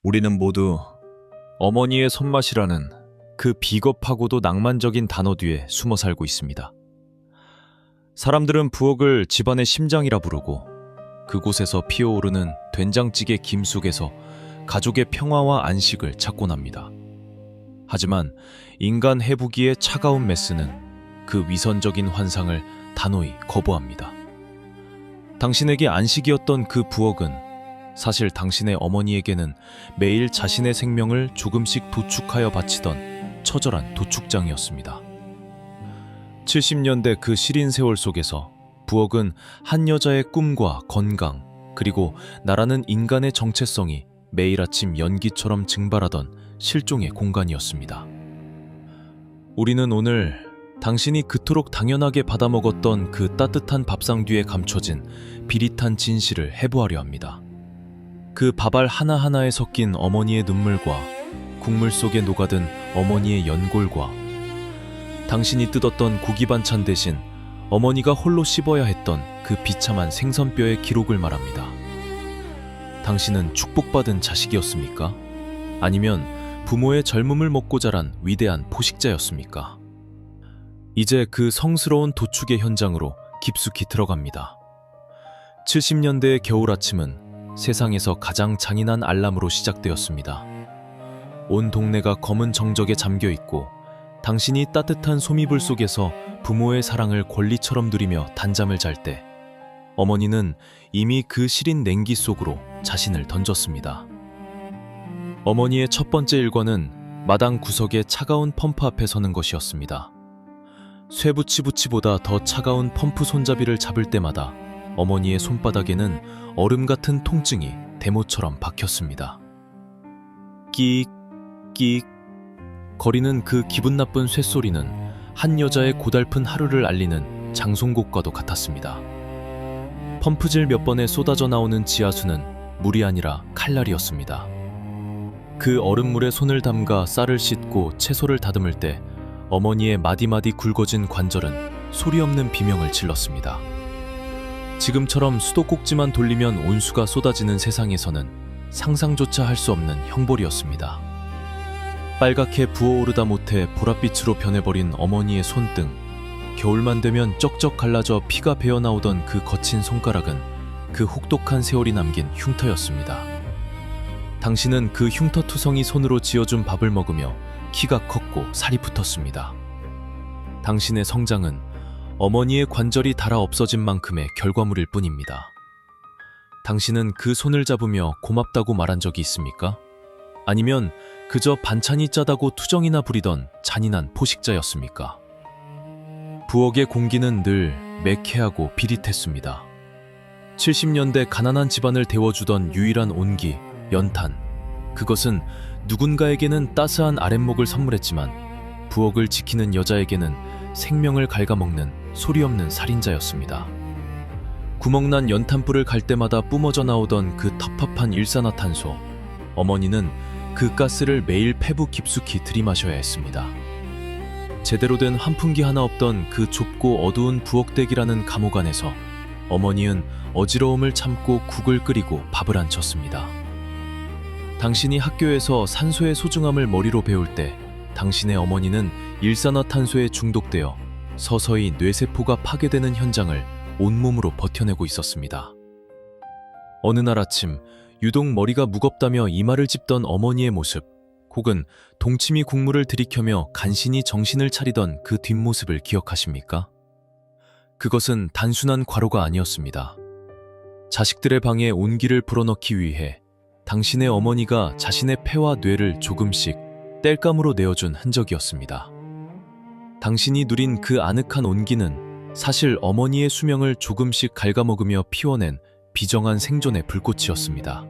우리는 모두 어머니의 손맛이라는 그 비겁하고도 낭만적인 단어 뒤에 숨어 살고 있습니다. 사람들은 부엌을 집안의 심장이라 부르고 그곳에서 피어오르는 된장찌개 김 속에서 가족의 평화와 안식을 찾곤 합니다. 하지만 인간 해부기의 차가운 메스는 그 위선적인 환상을 단호히 거부합니다. 당신에게 안식이었던 그 부엌은 사실 당신의 어머니에게는 매일 자신의 생명을 조금씩 도축하여 바치던 처절한 도축장이었습니다. 70년대 그 시린 세월 속에서 부엌은 한 여자의 꿈과 건강, 그리고 나라는 인간의 정체성이 매일 아침 연기처럼 증발하던 실종의 공간이었습니다. 우리는 오늘 당신이 그토록 당연하게 받아먹었던 그 따뜻한 밥상 뒤에 감춰진 비릿한 진실을 해부하려 합니다. 그 밥알 하나하나에 섞인 어머니의 눈물과 국물 속에 녹아든 어머니의 연골과 당신이 뜯었던 고기 반찬 대신 어머니가 홀로 씹어야 했던 그 비참한 생선뼈의 기록을 말합니다. 당신은 축복받은 자식이었습니까? 아니면 부모의 젊음을 먹고 자란 위대한 포식자였습니까? 이제 그 성스러운 도축의 현장으로 깊숙이 들어갑니다. 70년대의 겨울 아침은 세상에서 가장 잔인한 알람으로 시작되었습니다. 온 동네가 검은 정적에 잠겨있고 당신이 따뜻한 소미불 속에서 부모의 사랑을 권리처럼 누리며 단잠을 잘 때 어머니는 이미 그 시린 냉기 속으로 자신을 던졌습니다. 어머니의 첫 번째 일과는 마당 구석의 차가운 펌프 앞에 서는 것이었습니다. 쇠붙이보다 더 차가운 펌프 손잡이를 잡을 때마다 어머니의 손바닥에는 얼음 같은 통증이 대모처럼 박혔습니다. 끼익 끼익 거리는 그 기분 나쁜 쇳소리는 한 여자의 고달픈 하루를 알리는 장송곡과도 같았습니다. 펌프질 몇 번에 쏟아져 나오는 지하수는 물이 아니라 칼날이었습니다. 그 얼음물에 손을 담가 쌀을 씻고 채소를 다듬을 때 어머니의 마디마디 굵어진 관절은 소리 없는 비명을 질렀습니다. 지금처럼 수도꼭지만 돌리면 온수가 쏟아지는 세상에서는 상상조차 할 수 없는 형벌이었습니다. 빨갛게 부어오르다 못해 보랏빛으로 변해버린 어머니의 손등, 겨울만 되면 쩍쩍 갈라져 피가 배어나오던 그 거친 손가락은 그 혹독한 세월이 남긴 흉터였습니다. 당신은 그 흉터투성이 손으로 지어준 밥을 먹으며 키가 컸고 살이 붙었습니다. 당신의 성장은 어머니의 관절이 닳아 없어진 만큼의 결과물일 뿐입니다. 당신은 그 손을 잡으며 고맙다고 말한 적이 있습니까? 아니면 그저 반찬이 짜다고 투정이나 부리던 잔인한 포식자였습니까? 부엌의 공기는 늘 매캐하고 비릿했습니다. 70년대 가난한 집안을 데워주던 유일한 온기, 연탄. 그것은 누군가에게는 따스한 아랫목을 선물했지만 부엌을 지키는 여자에게는 생명을 갉아먹는 소리 없는 살인자였습니다. 구멍난 연탄불을 갈 때마다 뿜어져 나오던 그 텁텁한 일산화탄소. 어머니는 그 가스를 매일 폐부 깊숙이 들이마셔야 했습니다. 제대로 된 환풍기 하나 없던 그 좁고 어두운 부엌댁이라는 감옥 안에서 어머니는 어지러움을 참고 국을 끓이고 밥을 안쳤습니다. 당신이 학교에서 산소의 소중함을 머리로 배울 때 당신의 어머니는 일산화탄소에 중독되어 서서히 뇌세포가 파괴되는 현장을 온몸으로 버텨내고 있었습니다. 어느 날 아침 유독 머리가 무겁다며 이마를 짚던 어머니의 모습, 혹은 동치미 국물을 들이켜며 간신히 정신을 차리던 그 뒷모습을 기억하십니까? 그것은 단순한 과로가 아니었습니다. 자식들의 방에 온기를 불어넣기 위해 당신의 어머니가 자신의 폐와 뇌를 조금씩 땔감으로 내어준 흔적이었습니다. 당신이 누린 그 아늑한 온기는 사실 어머니의 수명을 조금씩 갉아먹으며 피워낸 비정한 생존의 불꽃이었습니다.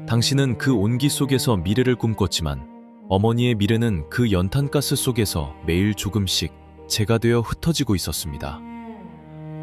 당신은 그 온기 속에서 미래를 꿈꿨지만 어머니의 미래는 그 연탄가스 속에서 매일 조금씩 재가 되어 흩어지고 있었습니다.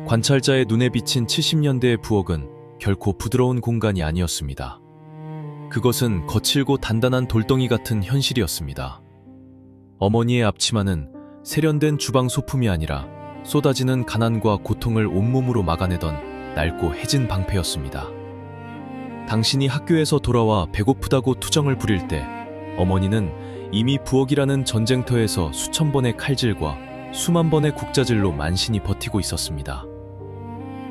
관찰자의 눈에 비친 70년대의 부엌은 결코 부드러운 공간이 아니었습니다. 그것은 거칠고 단단한 돌덩이 같은 현실이었습니다. 어머니의 앞치마는 세련된 주방 소품이 아니라 쏟아지는 가난과 고통을 온몸으로 막아내던 낡고 해진 방패였습니다. 당신이 학교에서 돌아와 배고프다고 투정을 부릴 때 어머니는 이미 부엌이라는 전쟁터에서 수천 번의 칼질과 수만 번의 국자질로 만신이 버티고 있었습니다.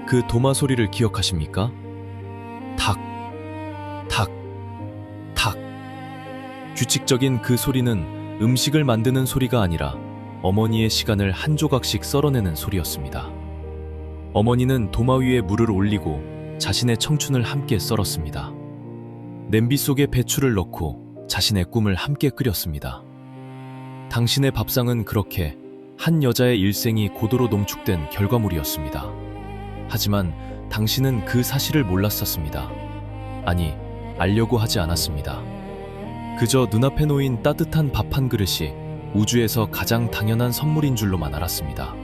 그 도마 소리를 기억하십니까? 탁, 탁, 탁. 규칙적인 그 소리는 음식을 만드는 소리가 아니라 어머니의 시간을 한 조각씩 썰어내는 소리였습니다. 어머니는 도마 위에 물을 올리고 자신의 청춘을 함께 썰었습니다. 냄비 속에 배추를 넣고 자신의 꿈을 함께 끓였습니다. 당신의 밥상은 그렇게 한 여자의 일생이 고도로 농축된 결과물이었습니다. 하지만 당신은 그 사실을 몰랐었습니다. 아니, 알려고 하지 않았습니다. 그저 눈앞에 놓인 따뜻한 밥 한 그릇이 우주에서 가장 당연한 선물인 줄로만 알았습니다.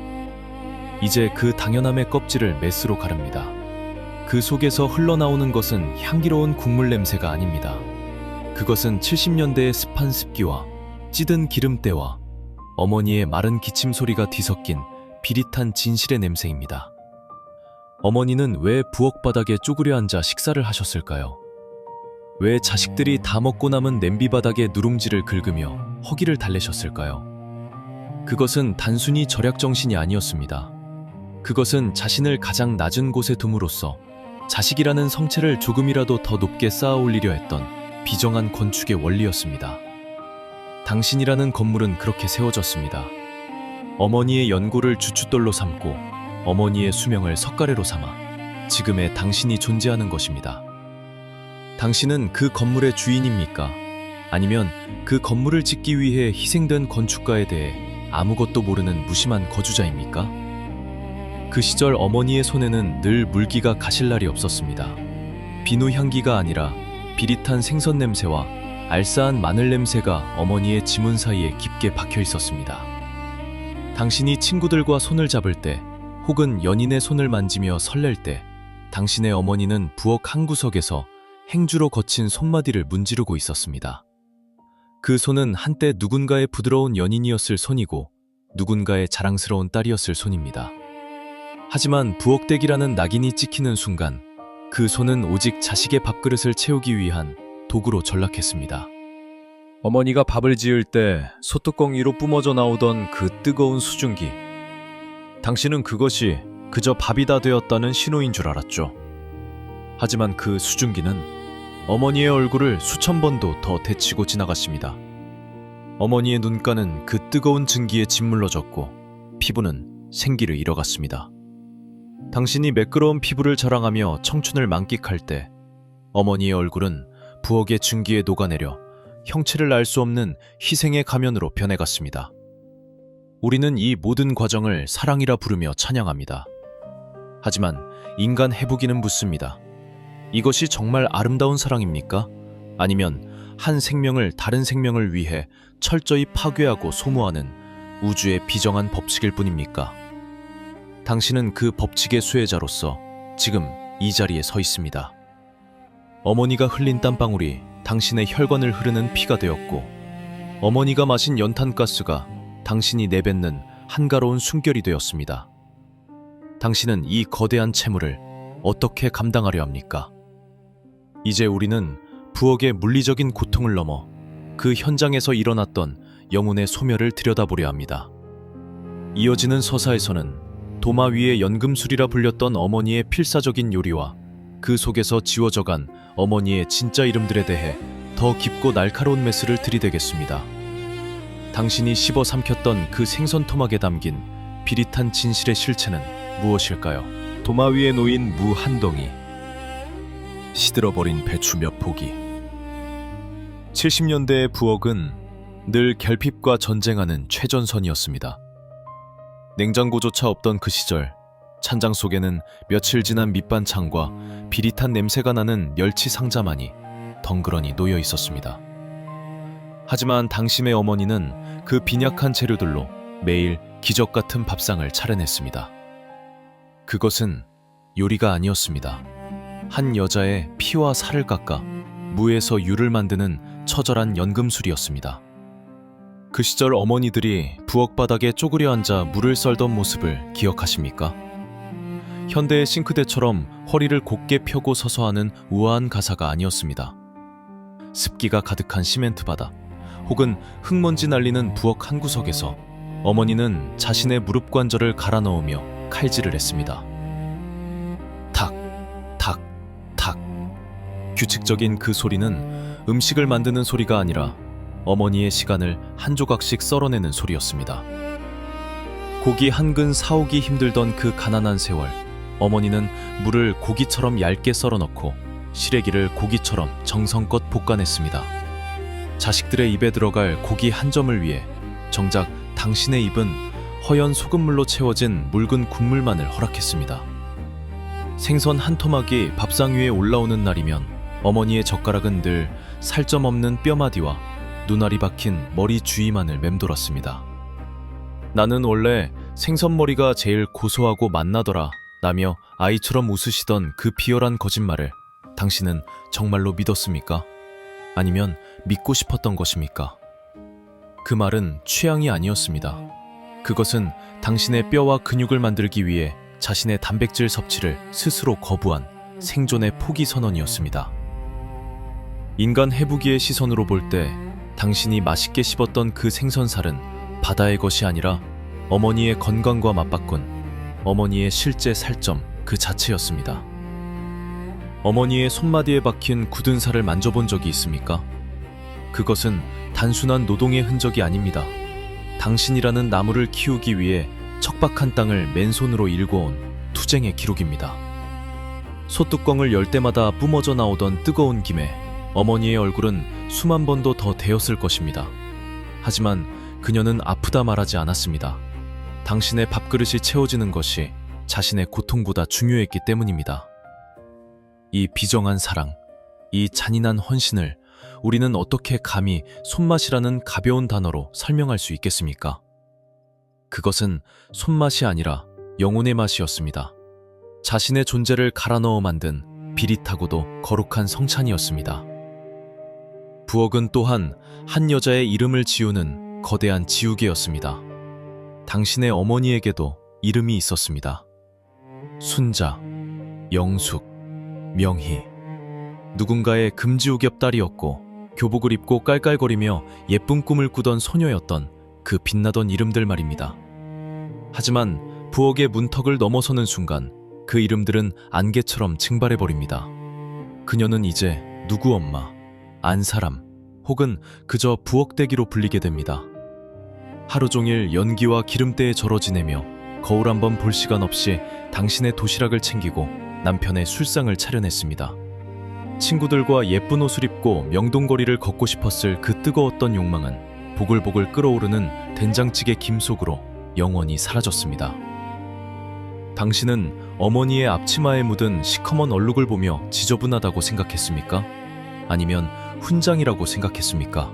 이제 그 당연함의 껍질을 메스로 가릅니다. 그 속에서 흘러나오는 것은 향기로운 국물 냄새가 아닙니다. 그것은 70년대의 습한 습기와 찌든 기름때와 어머니의 마른 기침 소리가 뒤섞인 비릿한 진실의 냄새입니다. 어머니는 왜 부엌 바닥에 쪼그려 앉아 식사를 하셨을까요? 왜 자식들이 다 먹고 남은 냄비 바닥에 누룽지를 긁으며 허기를 달래셨을까요? 그것은 단순히 절약 정신이 아니었습니다. 그것은 자신을 가장 낮은 곳에 둠으로써 자식이라는 성체를 조금이라도 더 높게 쌓아 올리려 했던 비정한 건축의 원리였습니다. 당신이라는 건물은 그렇게 세워졌습니다. 어머니의 연고를 주춧돌로 삼고 어머니의 수명을 석가래로 삼아 지금의 당신이 존재하는 것입니다. 당신은 그 건물의 주인입니까? 아니면 그 건물을 짓기 위해 희생된 건축가에 대해 아무것도 모르는 무심한 거주자입니까? 그 시절 어머니의 손에는 늘 물기가 가실 날이 없었습니다. 비누 향기가 아니라 비릿한 생선 냄새와 알싸한 마늘 냄새가 어머니의 지문 사이에 깊게 박혀 있었습니다. 당신이 친구들과 손을 잡을 때 혹은 연인의 손을 만지며 설렐 때 당신의 어머니는 부엌 한 구석에서 행주로 거친 손마디를 문지르고 있었습니다. 그 손은 한때 누군가의 부드러운 연인이었을 손이고 누군가의 자랑스러운 딸이었을 손입니다. 하지만 부엌대기라는 낙인이 찍히는 순간 그 손은 오직 자식의 밥그릇을 채우기 위한 도구로 전락했습니다. 어머니가 밥을 지을 때 소뚜껑 위로 뿜어져 나오던 그 뜨거운 수증기. 당신은 그것이 그저 밥이 다 되었다는 신호인 줄 알았죠. 하지만 그 수증기는 어머니의 얼굴을 수천 번도 더 데치고 지나갔습니다. 어머니의 눈가는 그 뜨거운 증기에 짓물러졌고 피부는 생기를 잃어갔습니다. 당신이 매끄러운 피부를 자랑하며 청춘을 만끽할 때 어머니의 얼굴은 부엌의 증기에 녹아내려 형체를 알 수 없는 희생의 가면으로 변해갔습니다. 우리는 이 모든 과정을 사랑이라 부르며 찬양합니다. 하지만 인간 해부기는 묻습니다. 이것이 정말 아름다운 사랑입니까? 아니면 한 생명을 다른 생명을 위해 철저히 파괴하고 소모하는 우주의 비정한 법칙일 뿐입니까? 당신은 그 법칙의 수혜자로서 지금 이 자리에 서 있습니다. 어머니가 흘린 땀방울이 당신의 혈관을 흐르는 피가 되었고 어머니가 마신 연탄가스가 당신이 내뱉는 한가로운 숨결이 되었습니다. 당신은 이 거대한 채무를 어떻게 감당하려 합니까? 이제 우리는 부엌의 물리적인 고통을 넘어 그 현장에서 일어났던 영혼의 소멸을 들여다보려 합니다. 이어지는 서사에서는 도마 위에 연금술이라 불렸던 어머니의 필사적인 요리와 그 속에서 지워져간 어머니의 진짜 이름들에 대해 더 깊고 날카로운 메스를 들이대겠습니다. 당신이 씹어 삼켰던 그 생선 토막에 담긴 비릿한 진실의 실체는 무엇일까요? 도마 위에 놓인 무 한 덩이, 시들어버린 배추 몇 포기. 70년대의 부엌은 늘 결핍과 전쟁하는 최전선이었습니다. 냉장고조차 없던 그 시절, 찬장 속에는 며칠 지난 밑반찬과 비릿한 냄새가 나는 멸치 상자만이 덩그러니 놓여 있었습니다. 하지만 당신의 어머니는 그 빈약한 재료들로 매일 기적 같은 밥상을 차려냈습니다. 그것은 요리가 아니었습니다. 한 여자의 피와 살을 깎아 무에서 유를 만드는 처절한 연금술이었습니다. 그 시절 어머니들이 부엌 바닥에 쪼그려 앉아 물을 썰던 모습을 기억하십니까? 현대의 싱크대처럼 허리를 곧게 펴고 서서 하는 우아한 가사가 아니었습니다. 습기가 가득한 시멘트 바닥, 혹은 흙먼지 날리는 부엌 한 구석에서 어머니는 자신의 무릎 관절을 갈아 넣으며 칼질을 했습니다. 탁, 탁, 탁. 규칙적인 그 소리는 음식을 만드는 소리가 아니라 어머니의 시간을 한 조각씩 썰어내는 소리였습니다. 고기 한 근 사오기 힘들던 그 가난한 세월, 어머니는 물을 고기처럼 얇게 썰어 넣고 시래기를 고기처럼 정성껏 볶아냈습니다. 자식들의 입에 들어갈 고기 한 점을 위해 정작 당신의 입은 허연 소금물로 채워진 묽은 국물만을 허락했습니다. 생선 한 토막이 밥상 위에 올라오는 날이면 어머니의 젓가락은 늘 살점 없는 뼈마디와 눈알이 박힌 머리 주위만을 맴돌았습니다. 나는 원래 생선머리가 제일 고소하고 맛나더라 라며 아이처럼 웃으시던 그 비열한 거짓말을 당신은 정말로 믿었습니까? 아니면 믿고 싶었던 것입니까? 그 말은 취향이 아니었습니다. 그것은 당신의 뼈와 근육을 만들기 위해 자신의 단백질 섭취를 스스로 거부한 생존의 포기 선언이었습니다. 인간 해부기의 시선으로 볼 때 당신이 맛있게 씹었던 그 생선살은 바다의 것이 아니라 어머니의 건강과 맞바꾼 어머니의 실제 살점 그 자체였습니다. 어머니의 손마디에 박힌 굳은 살을 만져본 적이 있습니까? 그것은 단순한 노동의 흔적이 아닙니다. 당신이라는 나무를 키우기 위해 척박한 땅을 맨손으로 일궈온 투쟁의 기록입니다. 소뚜껑을 열 때마다 뿜어져 나오던 뜨거운 김에 어머니의 얼굴은 수만 번도 더 데였을 것입니다. 하지만 그녀는 아프다 말하지 않았습니다. 당신의 밥그릇이 채워지는 것이 자신의 고통보다 중요했기 때문입니다. 이 비정한 사랑, 이 잔인한 헌신을 우리는 어떻게 감히 손맛이라는 가벼운 단어로 설명할 수 있겠습니까? 그것은 손맛이 아니라 영혼의 맛이었습니다. 자신의 존재를 갈아 넣어 만든 비릿하고도 거룩한 성찬이었습니다. 부엌은 또한 한 여자의 이름을 지우는 거대한 지우개였습니다. 당신의 어머니에게도 이름이 있었습니다. 순자, 영숙, 명희. 누군가의 금지우겹 딸이었고 교복을 입고 깔깔거리며 예쁜 꿈을 꾸던 소녀였던 그 빛나던 이름들 말입니다. 하지만 부엌의 문턱을 넘어서는 순간 그 이름들은 안개처럼 증발해버립니다. 그녀는 이제 누구 엄마, 안사람, 혹은 그저 부엌대기로 불리게 됩니다. 하루 종일 연기와 기름때에 절어 지내며 거울 한번 볼 시간 없이 당신의 도시락을 챙기고 남편의 술상을 차려냈습니다. 친구들과 예쁜 옷을 입고 명동거리를 걷고 싶었을 그 뜨거웠던 욕망은 보글보글 끓어오르는 된장찌개 김 속으로 영원히 사라졌습니다. 당신은 어머니의 앞치마에 묻은 시커먼 얼룩을 보며 지저분하다고 생각했습니까? 아니면 훈장이라고 생각했습니까?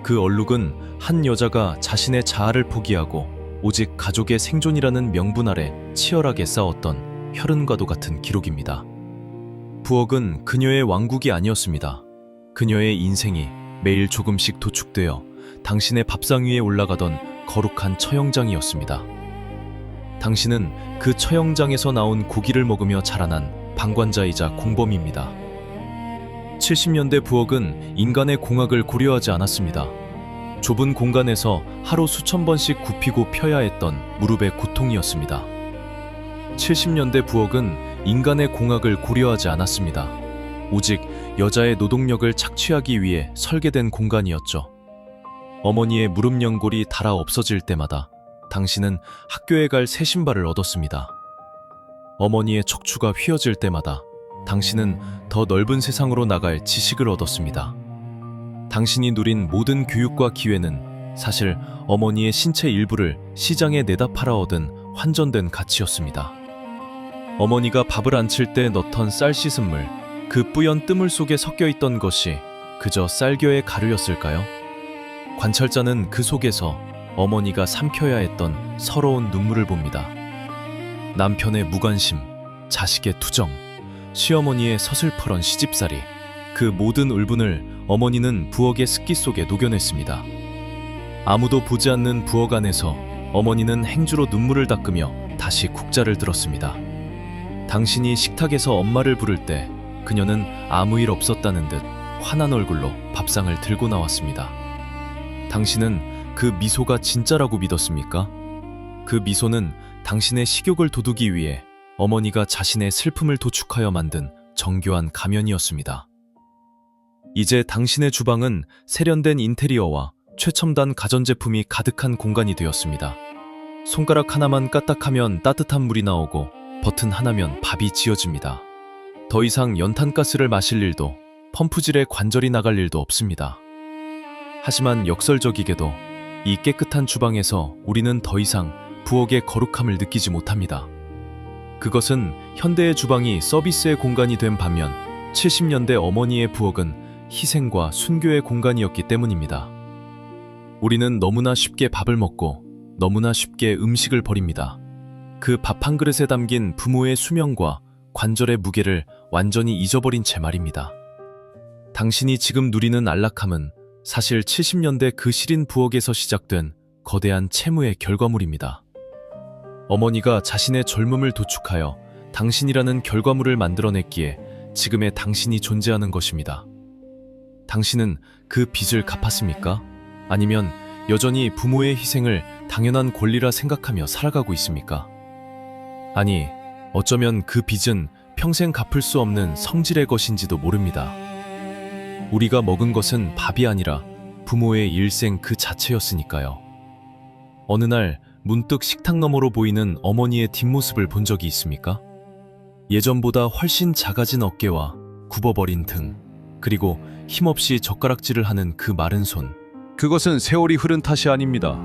그 얼룩은 한 여자가 자신의 자아를 포기하고 오직 가족의 생존이라는 명분 아래 치열하게 싸웠던 혈흔과도 같은 기록입니다. 부엌은 그녀의 왕국이 아니었습니다. 그녀의 인생이 매일 조금씩 도축되어 당신의 밥상 위에 올라가던 거룩한 처형장이었습니다. 당신은 그 처형장에서 나온 고기를 먹으며 자라난 방관자이자 공범입니다. 70년대 부엌은 인간의 공학을 고려하지 않았습니다. 좁은 공간에서 하루 수천 번씩 굽히고 펴야 했던 무릎의 고통이었습니다. 70년대 부엌은 인간의 공학을 고려하지 않았습니다. 오직 여자의 노동력을 착취하기 위해 설계된 공간이었죠. 어머니의 무릎 연골이 닳아 없어질 때마다 당신은 학교에 갈 새 신발을 얻었습니다. 어머니의 척추가 휘어질 때마다 당신은 더 넓은 세상으로 나갈 지식을 얻었습니다. 당신이 누린 모든 교육과 기회는 사실 어머니의 신체 일부를 시장에 내다 팔아 얻은 환전된 가치였습니다. 어머니가 밥을 안 칠 때 넣던 쌀 씻은 물, 그 뿌연 뜨물 속에 섞여 있던 것이 그저 쌀겨의 가루였을까요? 관찰자는 그 속에서 어머니가 삼켜야 했던 서러운 눈물을 봅니다. 남편의 무관심, 자식의 투정, 시어머니의 서슬퍼런 시집살이, 그 모든 울분을 어머니는 부엌의 습기 속에 녹여냈습니다. 아무도 보지 않는 부엌 안에서 어머니는 행주로 눈물을 닦으며 다시 국자를 들었습니다. 당신이 식탁에서 엄마를 부를 때 그녀는 아무 일 없었다는 듯 환한 얼굴로 밥상을 들고 나왔습니다. 당신은 그 미소가 진짜라고 믿었습니까? 그 미소는 당신의 식욕을 돋우기 위해 어머니가 자신의 슬픔을 도축하여 만든 정교한 가면이었습니다. 이제 당신의 주방은 세련된 인테리어와 최첨단 가전제품이 가득한 공간이 되었습니다. 손가락 하나만 까딱하면 따뜻한 물이 나오고 버튼 하나면 밥이 지어집니다. 더 이상 연탄가스를 마실 일도 펌프질에 관절이 나갈 일도 없습니다. 하지만 역설적이게도 이 깨끗한 주방에서 우리는 더 이상 부엌의 거룩함을 느끼지 못합니다. 그것은 현대의 주방이 서비스의 공간이 된 반면 70년대 어머니의 부엌은 희생과 순교의 공간이었기 때문입니다. 우리는 너무나 쉽게 밥을 먹고 너무나 쉽게 음식을 버립니다. 그 밥 한 그릇에 담긴 부모의 수명과 관절의 무게를 완전히 잊어버린 채 말입니다. 당신이 지금 누리는 안락함은 사실 70년대 그 시린 부엌에서 시작된 거대한 채무의 결과물입니다. 어머니가 자신의 젊음을 도축하여 당신이라는 결과물을 만들어냈기에 지금의 당신이 존재하는 것입니다. 당신은 그 빚을 갚았습니까? 아니면 여전히 부모의 희생을 당연한 권리라 생각하며 살아가고 있습니까? 아니, 어쩌면 그 빚은 평생 갚을 수 없는 성질의 것인지도 모릅니다. 우리가 먹은 것은 밥이 아니라 부모의 일생 그 자체였으니까요. 어느 날 문득 식탁 너머로 보이는 어머니의 뒷모습을 본 적이 있습니까? 예전보다 훨씬 작아진 어깨와 굽어버린 등, 그리고 힘없이 젓가락질을 하는 그 마른 손. 그것은 세월이 흐른 탓이 아닙니다.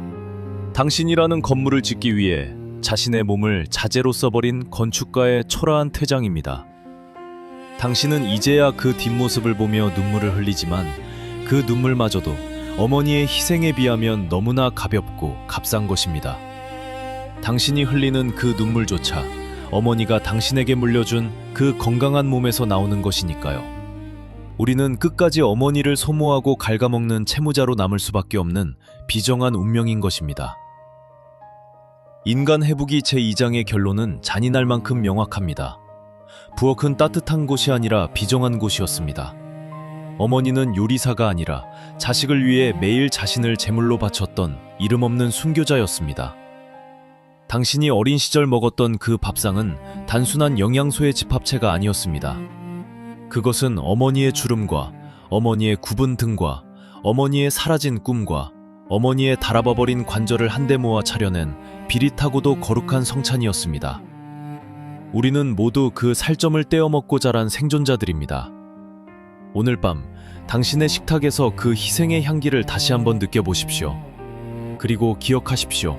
당신이라는 건물을 짓기 위해 자신의 몸을 자재로 써버린 건축가의 초라한 퇴장입니다. 당신은 이제야 그 뒷모습을 보며 눈물을 흘리지만 그 눈물마저도 어머니의 희생에 비하면 너무나 가볍고 값싼 것입니다. 당신이 흘리는 그 눈물조차 어머니가 당신에게 물려준 그 건강한 몸에서 나오는 것이니까요. 우리는 끝까지 어머니를 소모하고 갉아먹는 채무자로 남을 수밖에 없는 비정한 운명인 것입니다. 인간 해부기 제2장의 결론은 잔인할 만큼 명확합니다. 부엌은 따뜻한 곳이 아니라 비정한 곳이었습니다. 어머니는 요리사가 아니라 자식을 위해 매일 자신을 제물로 바쳤던 이름 없는 순교자였습니다. 당신이 어린 시절 먹었던 그 밥상은 단순한 영양소의 집합체가 아니었습니다. 그것은 어머니의 주름과 어머니의 굽은 등과 어머니의 사라진 꿈과 어머니의 달아버린 관절을 한데 모아 차려낸 비릿하고도 거룩한 성찬이었습니다. 우리는 모두 그 살점을 떼어먹고 자란 생존자들입니다. 오늘 밤 당신의 식탁에서 그 희생의 향기를 다시 한번 느껴보십시오. 그리고 기억하십시오.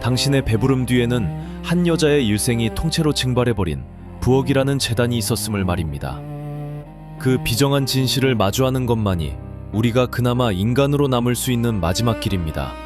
당신의 배부름 뒤에는 한 여자의 일생이 통째로 증발해버린 부엌이라는 재단이 있었음을 말입니다. 그 비정한 진실을 마주하는 것만이 우리가 그나마 인간으로 남을 수 있는 마지막 길입니다.